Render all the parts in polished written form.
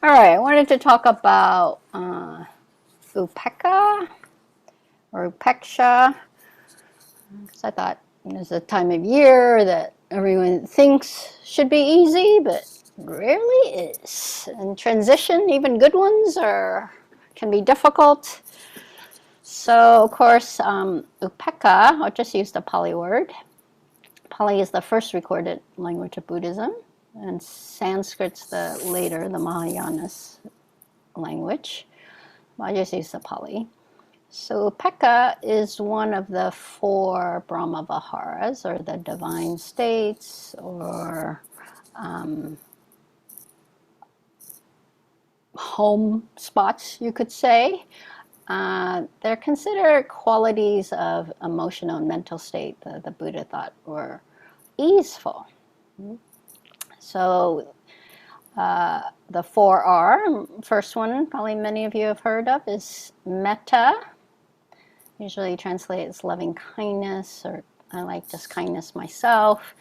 All right, I wanted to talk about Upekkha or Upekkha, because I thought there's a time of year that everyone thinks should be easy, but rarely is. And transition, even good ones, can be difficult. So, of course, Upekkha, I'll just use the Pali word. Pali is the first recorded language of Buddhism, and Sanskrit's the Mahayanas language. I just use the Pali. So Upekkha is one of the 4 Brahma Viharas, or the divine states, or home spots, you could say. They're considered qualities of emotional and mental state that the Buddha thought were easeful. So the 4 are, first one, probably many of you have heard of, is metta. Usually translated as loving kindness, or I like just kindness myself.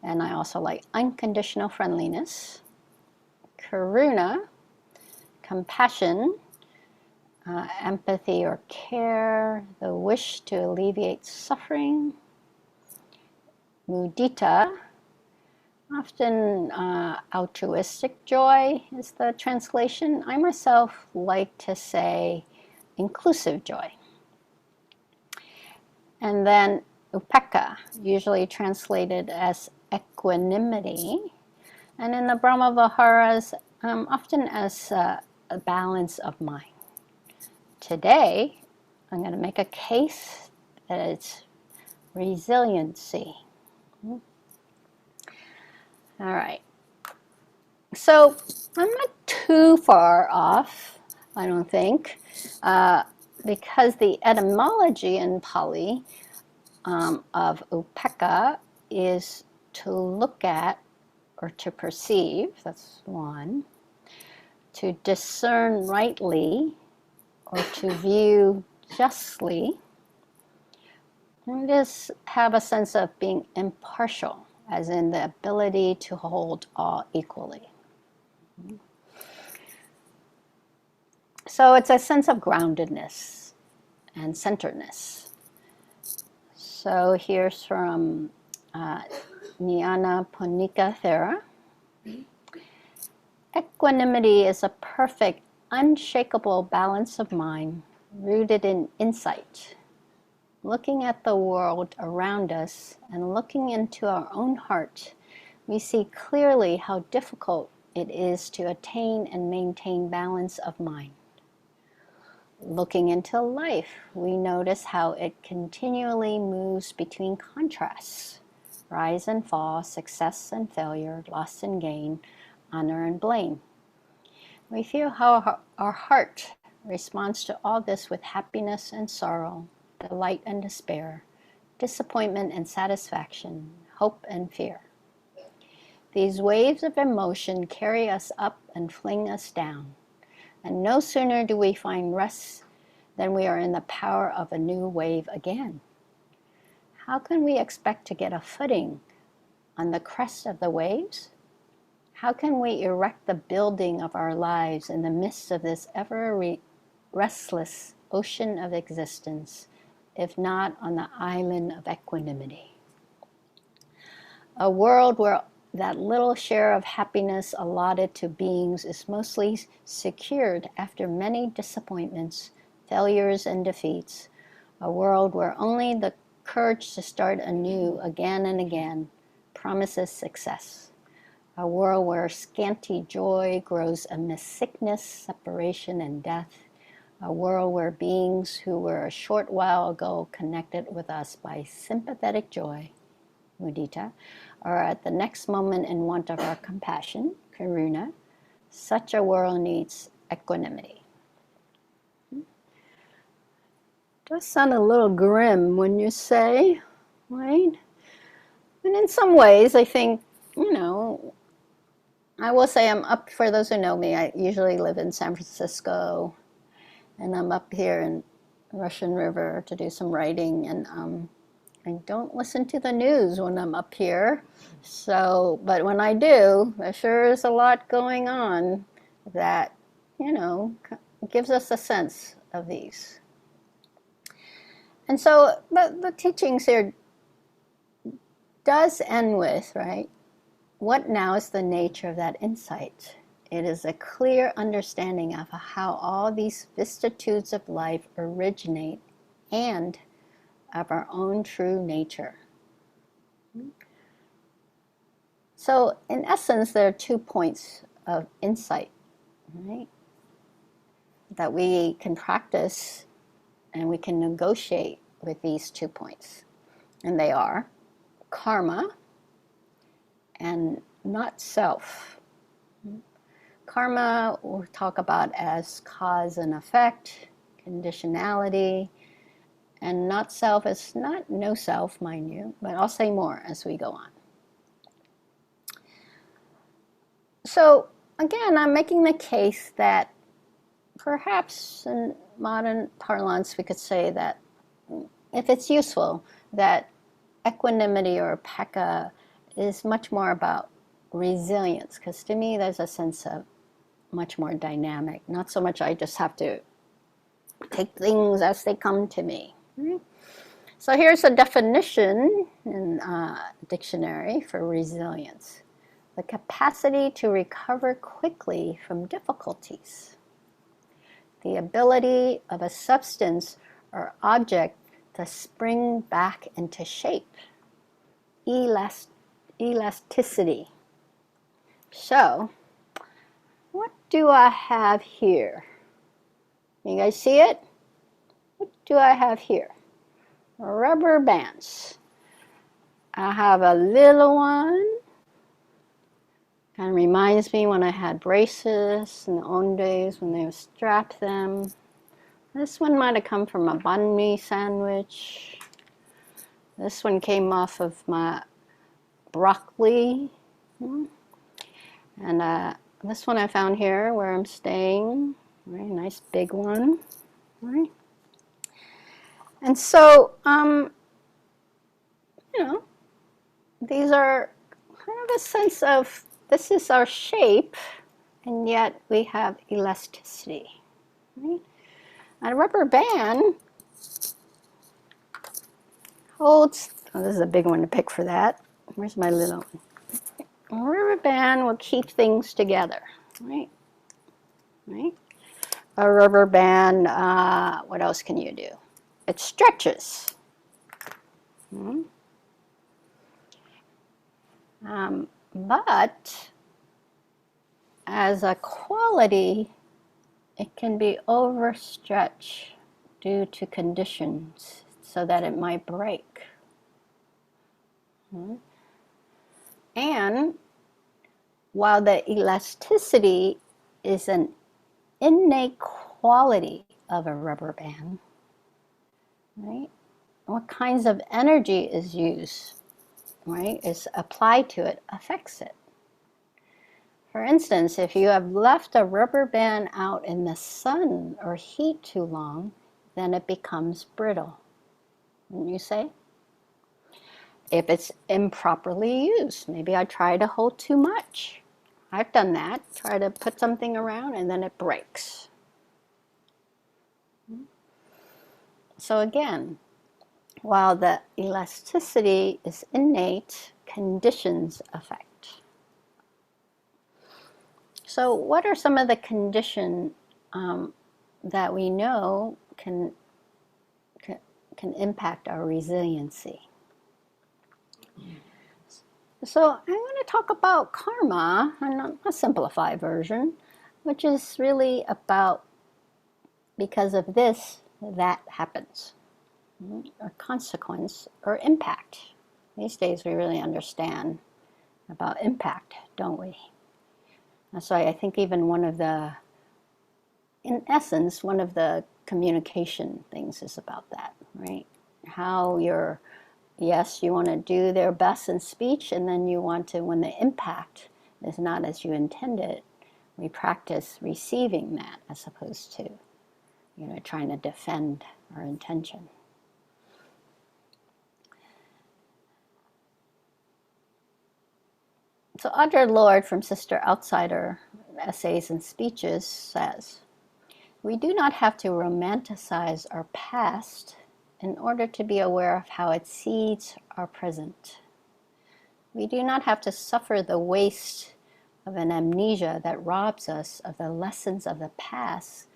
And I also like unconditional friendliness. Karuna, compassion, empathy or care, the wish to alleviate suffering. Mudita, often altruistic joy is the translation. I myself like to say inclusive joy. And then Upekkha, usually translated as equanimity. And in the Brahma Viharas, often as a balance of mind. Today, I'm going to make a case that it's resiliency. All right. So I'm not too far off, I don't think, because the etymology in Pali of Upekkha is to look at or to perceive, that's one, to discern rightly or to view justly, and just have a sense of being impartial, as in the ability to hold all equally. So it's a sense of groundedness and centeredness. So here's from Jnana Ponika Thera. Equanimity is a perfect, unshakable balance of mind, rooted in insight. Looking at the world around us and looking into our own heart, we see clearly how difficult it is to attain and maintain balance of mind. Looking into life, we notice how it continually moves between contrasts, rise and fall, success and failure, loss and gain, honor and blame. We feel how our heart responds to all this with happiness and sorrow, delight and despair, disappointment and satisfaction, hope and fear. These waves of emotion carry us up and fling us down. And no sooner do we find rest than we are in the power of a new wave again. How can we expect to get a footing on the crest of the waves? How can we erect the building of our lives in the midst of this ever restless ocean of existence, if not on the island of equanimity? A world where that little share of happiness allotted to beings is mostly secured after many disappointments, failures, and defeats. A world where only the courage to start anew again and again promises success. A world where scanty joy grows amidst sickness, separation, and death. A world where beings who were a short while ago connected with us by sympathetic joy, mudita, are at the next moment in want of our compassion, karuna. Such a world needs equanimity. Does sound a little grim when you say, right? And in some ways, I think, I will say I'm up, for those who know me, I usually live in San Francisco, and I'm up here in Russian River to do some writing, and I don't listen to the news when I'm up here. So, but when I do, there sure is a lot going on that, gives us a sense of these. And so the teachings here does end with, right, what now is the nature of that insight? It is a clear understanding of how all these vicissitudes of life originate and of our own true nature. So in essence, there are 2 points of insight, right, that we can practice and we can negotiate with these 2 points. And they are karma and not self. Karma we'll talk about as cause and effect, conditionality, and not self is not no self, mind you, but I'll say more as we go on. So again, I'm making the case that perhaps in modern parlance we could say that if it's useful, that equanimity or upekkha is much more about resilience, because to me there's a sense of much more dynamic, not so much I just have to take things as they come to me. So here's a definition in dictionary for resilience: the capacity to recover quickly from difficulties, the ability of a substance or object to spring back into shape, elasticity. So, what do I have here? You guys see it? What do I have here? Rubber bands. I have a little one. Kind of reminds me when I had braces in the old days when they would strap them. This one might have come from a banh mi sandwich. This one came off of my broccoli. And this one I found here where I'm staying. Very nice big one. Right. And so, these are kind of a sense of this is our shape, and yet we have elasticity. Right? A rubber band holds, this is a big one to pick for that. Where's my little one? A rubber band will keep things together, right? Right? A rubber band, what else can you do? It stretches. But as a quality, it can be overstretched due to conditions so that it might break. And while the elasticity is an innate quality of a rubber band, right? What kinds of energy is used, right, is applied to it, affects it. For instance, if you have left a rubber band out in the sun or heat too long, then it becomes brittle, wouldn't you say? If it's improperly used, maybe I try to hold too much. I've done that, try to put something around and then it breaks. So again, while the elasticity is innate, conditions affect. So what are some of the conditions that we know can impact our resiliency? So I'm going to talk about karma, and a simplified version, which is really about because of this, that happens, or consequence, or impact. These days we really understand about impact, don't we? So I think even one of the, in essence, one of the communication things is about that, right? How you're, yes, you want to do their best in speech, and then you want to, when the impact is not as you intended, we practice receiving that as opposed to, trying to defend our intention. So Audre Lorde from Sister Outsider Essays and Speeches says, "We do not have to romanticize our past in order to be aware of how it seeds our present. We do not have to suffer the waste of an amnesia that robs us of the lessons of the past,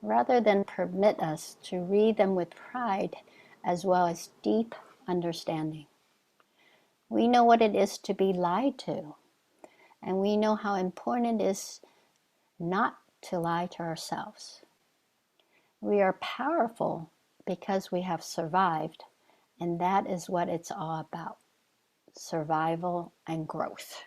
rather than permit us to read them with pride as well as deep understanding. We know what it is to be lied to, and we know how important it is not to lie to ourselves. We are powerful because we have survived, and that is what it's all about, survival and growth."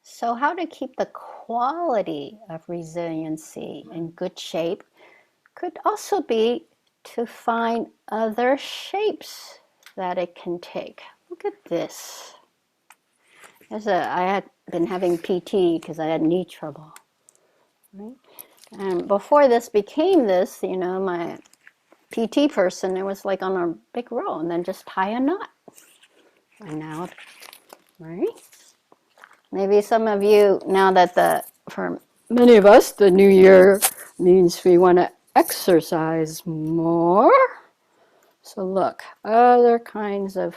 So how to keep the quality of resiliency in good shape could also be to find other shapes that it can take. Look at this. I had been having PT because I had knee trouble. Right? And before this became this, my PT person, it was like on a big roll and then just tie a knot. And now, right? Maybe some of you, now that for many of us, the new year means we want to exercise more. So look, other kinds of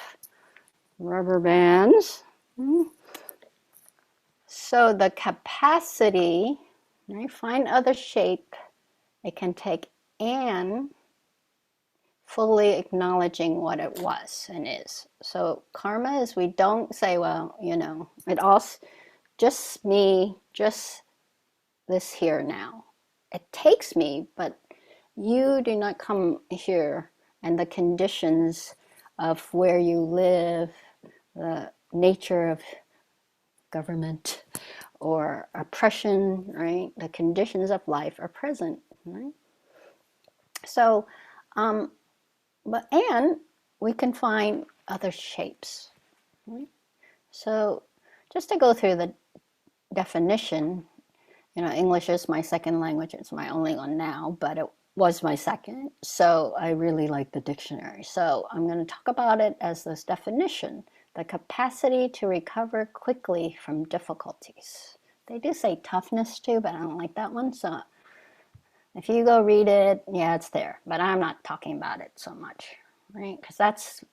rubber bands. So the capacity, right, find other shape it can take, and fully acknowledging what it was and is. So karma is, we don't say, well, it all just me, just this here now. It takes me, but you do not come here, and the conditions of where you live, the nature of government or oppression, right? The conditions of life are present, right? So, and we can find other shapes, right? So just to go through the definition, English is my second language. It's my only one now, but it was my second. So I really like the dictionary. So I'm going to talk about it as this definition: the capacity to recover quickly from difficulties. They do say toughness too, but I don't like that one. So if you go read it, yeah, it's there. But I'm not talking about it so much, right? Because that's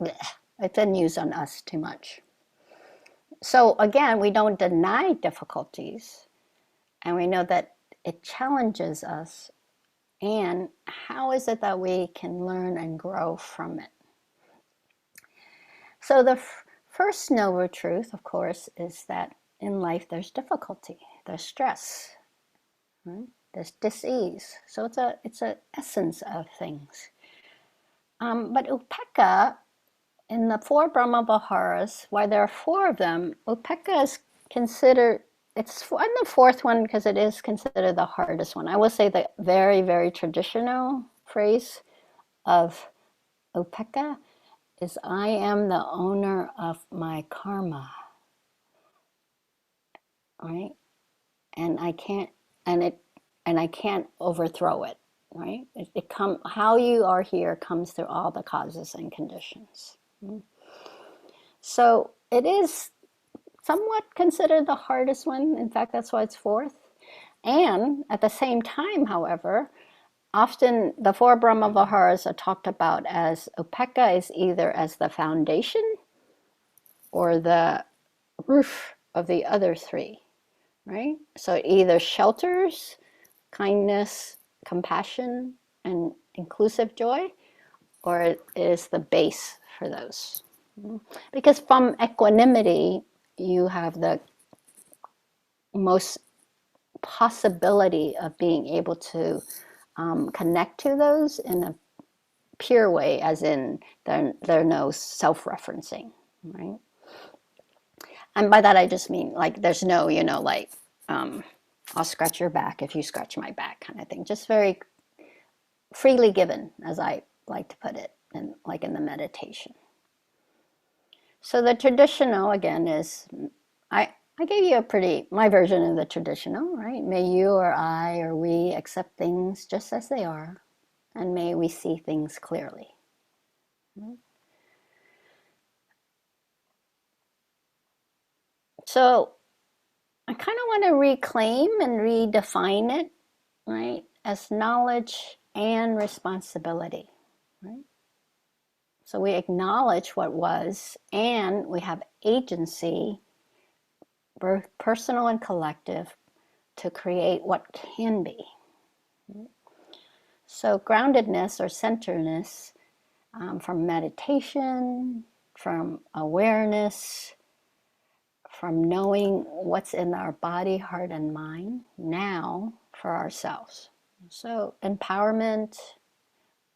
bleh. It's been used on us too much. So again, we don't deny difficulties, and we know that it challenges us. And how is it that we can learn and grow from it? So the first noble truth, of course, is that in life there's difficulty, there's stress, right? There's dis-ease. So it's a essence of things. But Upekkha, in the four Brahma Viharas, why there are four of them, Upekkha is considered, it's the fourth one because it is considered the hardest one. I will say the very, very traditional phrase of Upekkha is, I am the owner of my karma, right? And I can't, and I can't overthrow it, right? How you are here comes through all the causes and conditions. So it is somewhat considered the hardest one. In fact, that's why it's fourth. And at the same time, however, often the four Brahma Viharas are talked about as Upekkha is either as the foundation or the roof of the other three, right? So it either shelters kindness, compassion, and inclusive joy, or it is the base for those. Because from equanimity, you have the most possibility of being able to connect to those in a pure way, as in there are no self-referencing, right? And by that I just mean like there's no, I'll scratch your back if you scratch my back kind of thing. Just very freely given, as I like to put it, in the meditation. So the traditional, again, is, I gave you my version of the traditional, right? May you or I or we accept things just as they are, and may we see things clearly. So I kind of want to reclaim and redefine it, right, as knowledge and responsibility, right? So we acknowledge what was, and we have agency, both personal and collective, to create what can be. So groundedness or centeredness, from meditation, from awareness, from knowing what's in our body, heart, and mind now for ourselves. So empowerment,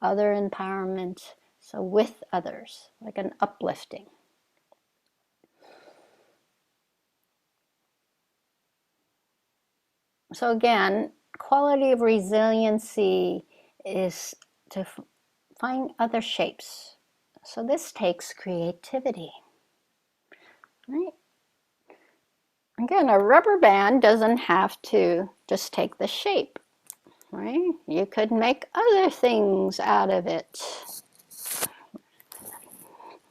other empowerment, so with others, like an uplifting. So again, quality of resiliency is to find other shapes. So this takes creativity, right? Again, a rubber band doesn't have to just take the shape, right? You could make other things out of it,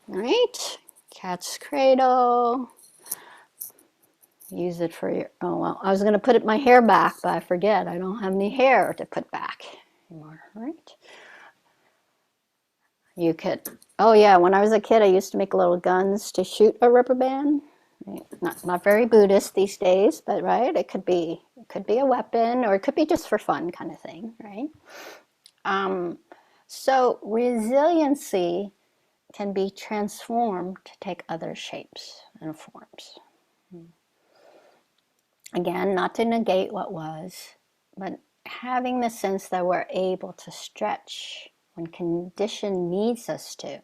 right? Cat's cradle. Use it for your, oh well, I was going to put my hair back, but I forget. I don't have any hair to put back anymore, right? You could, oh yeah, when I was a kid, I used to make little guns to shoot a rubber band. Right? Not very Buddhist these days, but right, it could be a weapon, or it could be just for fun kind of thing, right? So resiliency can be transformed to take other shapes and forms. Again, not to negate what was, but having the sense that we're able to stretch when condition needs us to.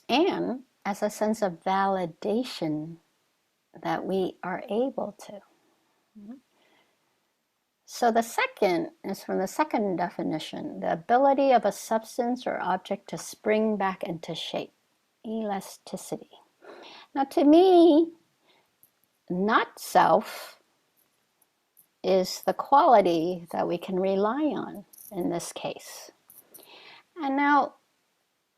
And as a sense of validation that we are able to. So the second is from the second definition, the ability of a substance or object to spring back into shape, elasticity. Now to me, not self is the quality that we can rely on in this case. And now,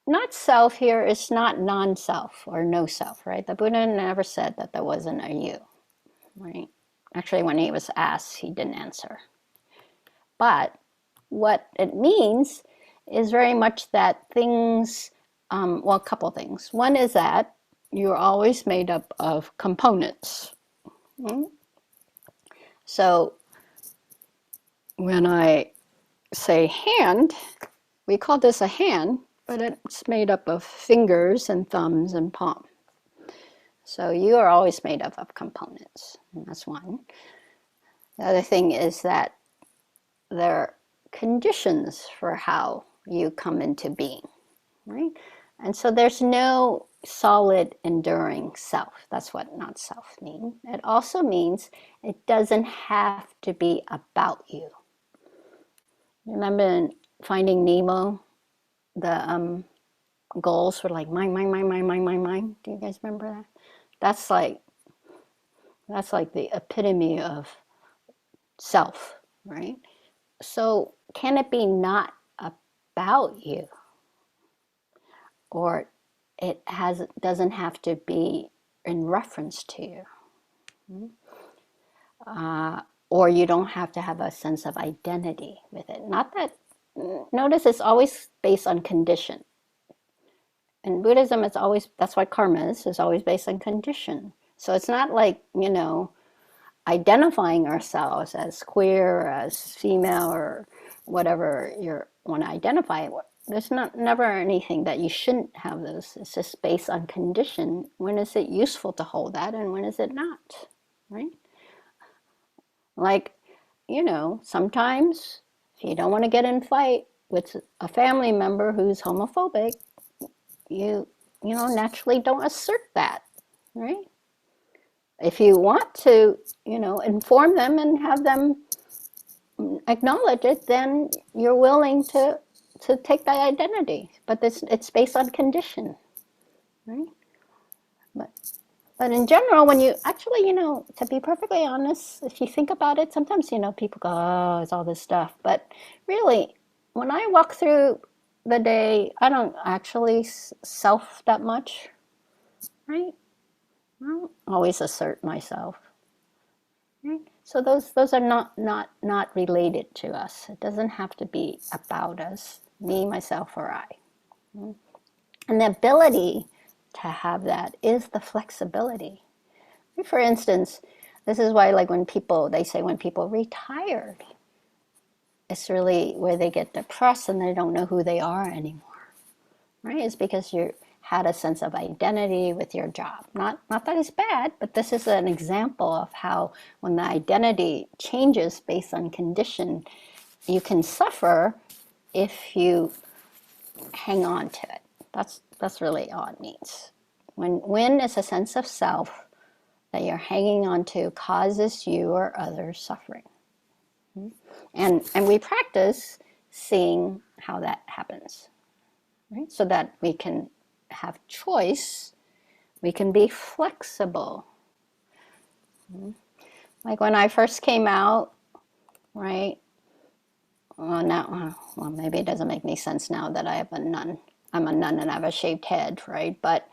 not self here is not non-self or no self, right? The Buddha never said that there wasn't a you, right? Actually, when he was asked, he didn't answer. But what it means is very much that things, well, a couple things. One is that you're always made up of components. So when I say hand, we call this a hand, but it's made up of fingers and thumbs and palm. So you are always made up of components. And that's one. The other thing is that there are conditions for how you come into being, right? And so there's no solid, enduring self. That's what not self means. It also means it doesn't have to be about you. Remember in Finding Nemo, the goals were like mine, mine, mine, mine, mine, mine, mine. Do you guys remember that? That's like the epitome of self, right? So can it be not about you? Or it doesn't have to be in reference to you. Or you don't have to have a sense of identity with it. Not that, notice it's always based on condition. In Buddhism, it's always, that's what karma is always based on condition. So it's not like, identifying ourselves as queer or as female or whatever you want to identify. There's never anything that you shouldn't have those. It's just based on condition. When is it useful to hold that and when is it not, right? Like, sometimes if you don't want to get in a fight with a family member who's homophobic, you naturally don't assert that, right? If you want to, inform them and have them acknowledge it, then you're willing to take that identity. But it's based on condition, right? But in general, when you actually, to be perfectly honest, if you think about it, sometimes, people go, oh, it's all this stuff. But really, when I walk through the day, I don't actually self that much, right? always assert myself. Right? So those are not related to us. It doesn't have to be about us, me, myself, or I. And the ability to have that is the flexibility. For instance, this is why, like, they say when people retire, it's really where they get depressed and they don't know who they are anymore, right? It's because you had a sense of identity with your job. Not that it's bad, but this is an example of how when the identity changes based on condition, you can suffer if you hang on to it. That's really all it means. When it's a sense of self that you're hanging on to causes you or others suffering. And we practice seeing how that happens, right? So that we can have choice, we can be flexible. Like when I first came out, right? Well, maybe it doesn't make any sense now that I'm a nun and I have a shaved head, right? But,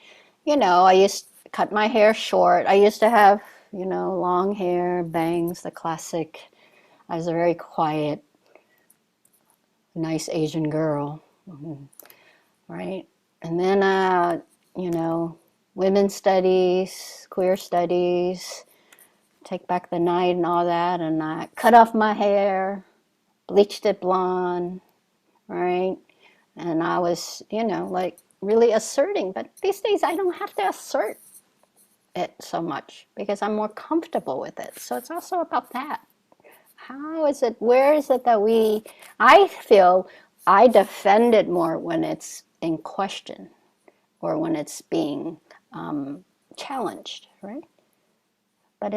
I used to cut my hair short. I used to have, long hair, bangs, the classic. I was a very quiet, nice Asian girl, right? And then, women's studies, queer studies, take back the night and all that, and I cut off my hair, bleached it blonde, right? And I was, like really asserting, but these days I don't have to assert it so much because I'm more comfortable with it. So it's also about that. Where is it that I feel I defend it more when it's in question or when it's being challenged, right? But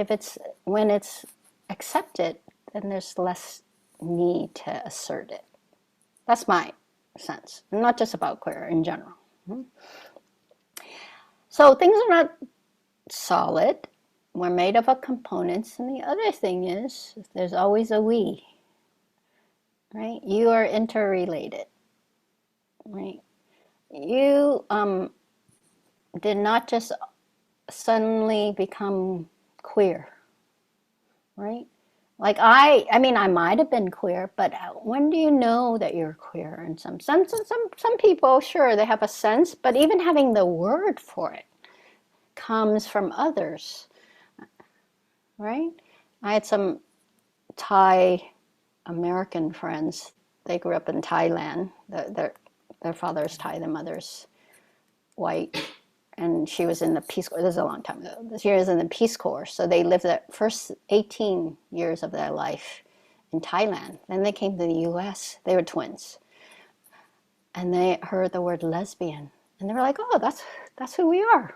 when it's accepted, then there's less need to assert it. That's my sense, not just about queer in general. So things are not solid. We're made up of components, and the other thing is there's always a we, right? You are interrelated, right? You did not just suddenly become queer, right? Like I might have been queer, but when do you know that you're queer? And some people, sure, they have a sense, but even having the word for it comes from others, right? I had some Thai American friends. They grew up in Thailand. Their father's Thai, their mother's white. And she was in the Peace Corps. This is a long time ago. She was in the Peace Corps. So they lived the first 18 years of their life in Thailand. Then they came to the U.S. They were twins. And they heard the word lesbian. And they were like, oh, that's who we are.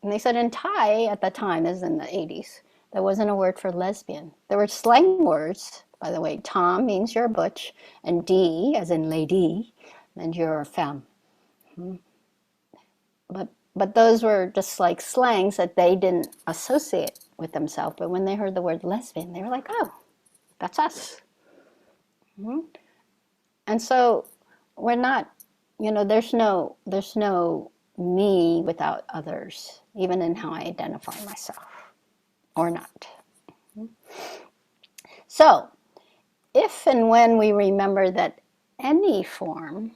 And they said in Thai at the time, this is in the 80s, there wasn't a word for lesbian. There were slang words, by the way. Tom means you're a butch, and D, as in lady, means you're a femme. But those were just like slangs that they didn't associate with themselves. But when they heard the word lesbian, they were like, oh, that's us. And so we're not, there's no me without others, even in how I identify myself or not. So if and when we remember that any form,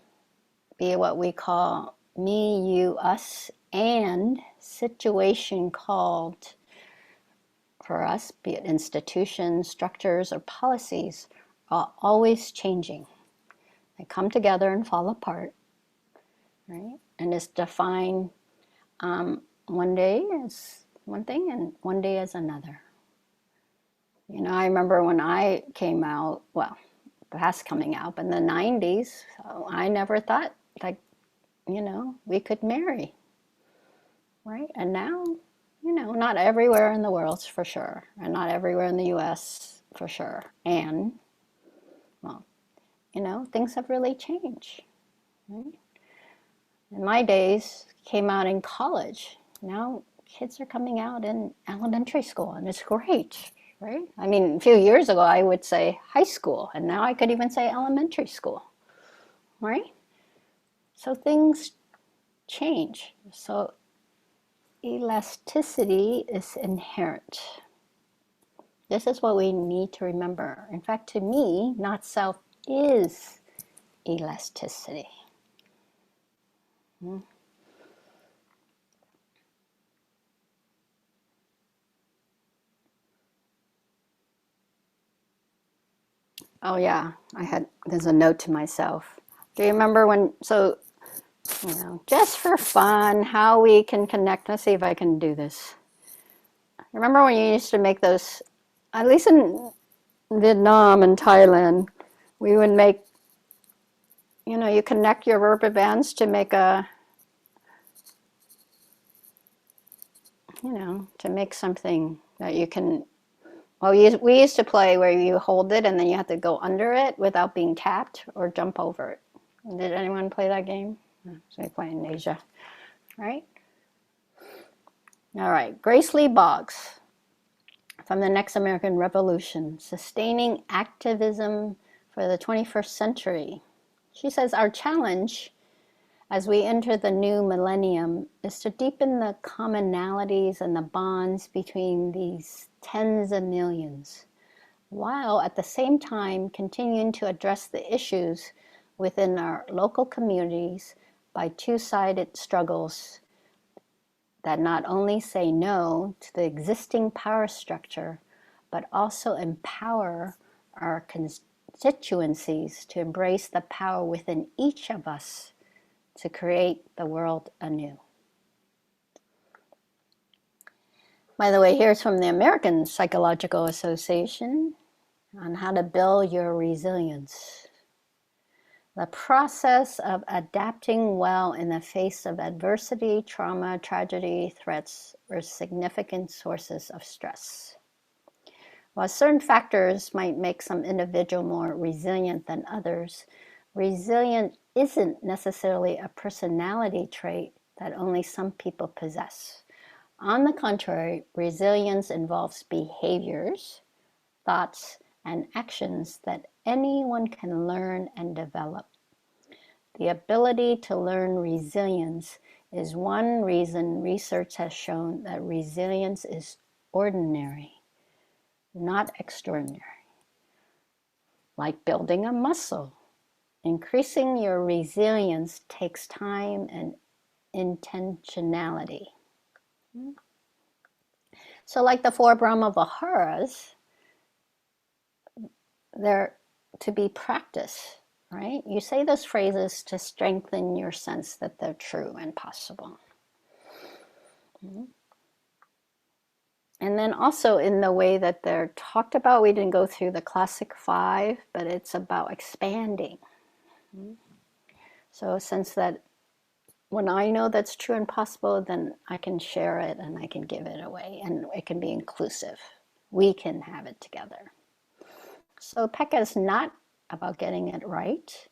be it what we call me, you, us, and situation called for us, be it institutions, structures, or policies, are always changing. They come together and fall apart, right? And it's defined one day as one thing and one day as another. I remember when I came out, well, past coming out, but in the 90s, I never thought, like, we could marry, right? And now, not everywhere in the world for sure, and not everywhere in the U.S. for sure. And, well, things have really changed, right? In my days, came out in college. Now kids are coming out in elementary school, and it's great, right? I mean, a few years ago, I would say high school, and now I could even say elementary school, right? So things change. So Elasticity is inherent. This is what we need to remember. In fact, to me, not self is elasticity. Oh yeah, there's a note to myself. Do you remember when, so, just for fun, how we can connect. Let's see if I can do this. Remember when you used to make those, at least in Vietnam and Thailand, we would make, you connect your rubber bands to make to make something that you can, well, we used to play where you hold it and then you have to go under it without being tapped or jump over it. Did anyone play that game? So we play in Asia, right? All right, Grace Lee Boggs from the Next American Revolution, Sustaining Activism for the 21st Century. She says, our challenge as we enter the new millennium is to deepen the commonalities and the bonds between these tens of millions, while at the same time continuing to address the issues within our local communities by two-sided struggles that not only say no to the existing power structure, but also empower our constituencies to embrace the power within each of us to create the world anew. By the way, here's from the American Psychological Association on how to build your resilience. The process of adapting well in the face of adversity, trauma, tragedy, threats, or significant sources of stress. While certain factors might make some individual more resilient than others, resilient isn't necessarily a personality trait that only some people possess. On the contrary, resilience involves behaviors, thoughts, and actions that anyone can learn and develop. The ability to learn resilience is one reason research has shown that resilience is ordinary, not extraordinary. Like building a muscle, increasing your resilience takes time and intentionality. So like the four Brahma Viharas, they're to be practiced, right? You say those phrases to strengthen your sense that they're true and possible. And then also in the way that they're talked about, we didn't go through the classic five, but it's about expanding. So a sense that when I know that's true and possible, then I can share it and I can give it away, and it can be inclusive. We can have it together. So Upekkha is not about getting it right.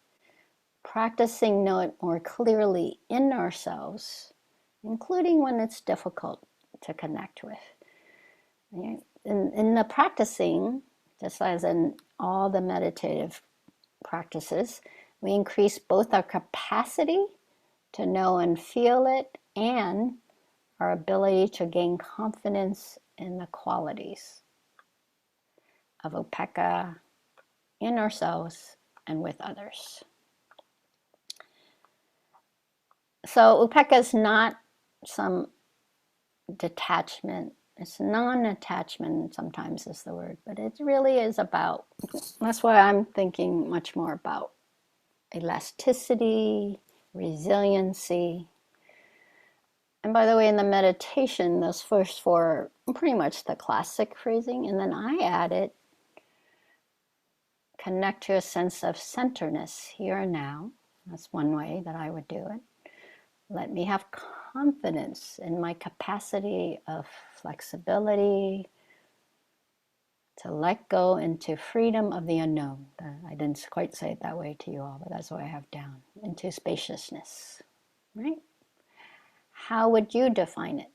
Practicing know it more clearly in ourselves, including when it's difficult to connect with. In the practicing, just as in all the meditative practices, we increase both our capacity to know and feel it and our ability to gain confidence in the qualities of Upekkha in ourselves and with others. So Upekkha is not some detachment. It's non-attachment sometimes is the word, but it really is about, that's why I'm thinking much more about elasticity, resiliency. And by the way, in the meditation, those first four are pretty much the classic phrasing, and then I added, connect to a sense of centeredness here and now. That's one way that I would do it. Let me have confidence in my capacity of flexibility, to let go into freedom of the unknown. I didn't quite say it that way to you all, but that's what I have down, into spaciousness, right? How would you define it?